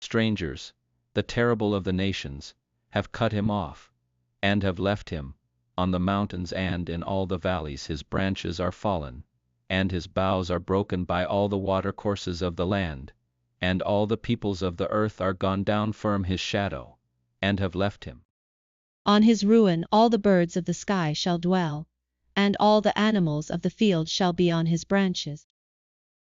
strangers, the terrible of the nations, have cut him off, and have left him. On the mountains and in all the valleys his branches are fallen, and his boughs are broken by all the watercourses of the land, and all the peoples of the earth are gone down from his shadow, and have left him. On his ruin all the birds of the sky shall dwell, and all the animals of the field shall be on his branches.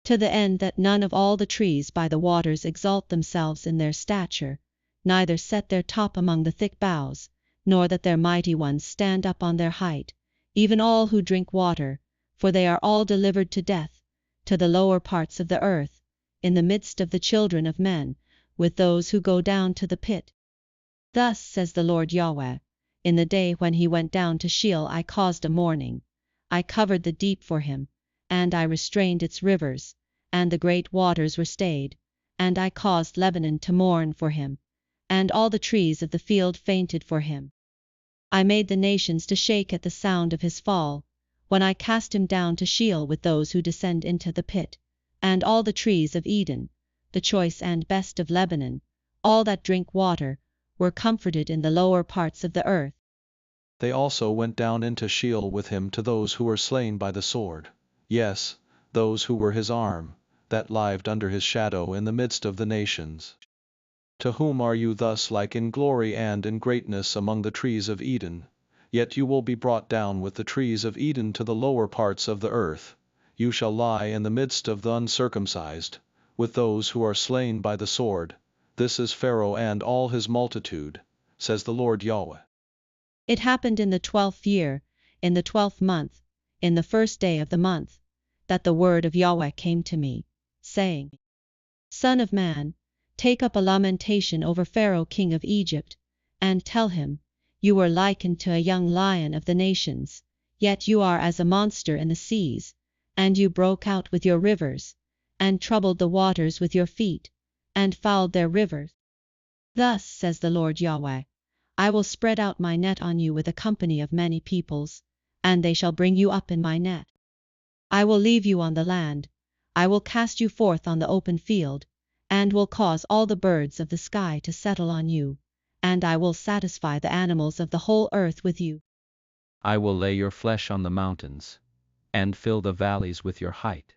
To the end that none of all the trees by the waters exalt themselves in their stature, neither set their top among the thick boughs, nor that their mighty ones stand up on their height, even all who drink water, for they are all delivered to death, to the lower parts of the earth, in the midst of the children of men, with those who go down to the pit. Thus says the Lord Yahweh, in the day when he went down to Sheol I caused a mourning, I covered the deep for him, and I restrained its rivers, and the great waters were stayed, and I caused Lebanon to mourn for him, and all the trees of the field fainted for him. I made the nations to shake at the sound of his fall, when I cast him down to Sheol with those who descend into the pit, and all the trees of Eden, the choice and best of Lebanon, all that drink water, were comforted in the lower parts of the earth. They also went down into Sheol with him to those who were slain by the sword, yes, those who were his arm, that lived under his shadow in the midst of the nations. To whom are you thus like in glory and in greatness among the trees of Eden? Yet you will be brought down with the trees of Eden to the lower parts of the earth. You shall lie in the midst of the uncircumcised, with those who are slain by the sword. This is Pharaoh and all his multitude, says the Lord Yahweh. It happened in the 12th year, in the 12th month, in the first day of the month, that the word of Yahweh came to me, saying, Son of man, take up a lamentation over Pharaoh king of Egypt, and tell him, you were likened to a young lion of the nations, yet you are as a monster in the seas, and you broke out with your rivers, and troubled the waters with your feet, and fouled their rivers. Thus says the Lord Yahweh, I will spread out my net on you with a company of many peoples, and they shall bring you up in my net. I will leave you on the land, I will cast you forth on the open field, and will cause all the birds of the sky to settle on you, and I will satisfy the animals of the whole earth with you. I will lay your flesh on the mountains, and fill the valleys with your height.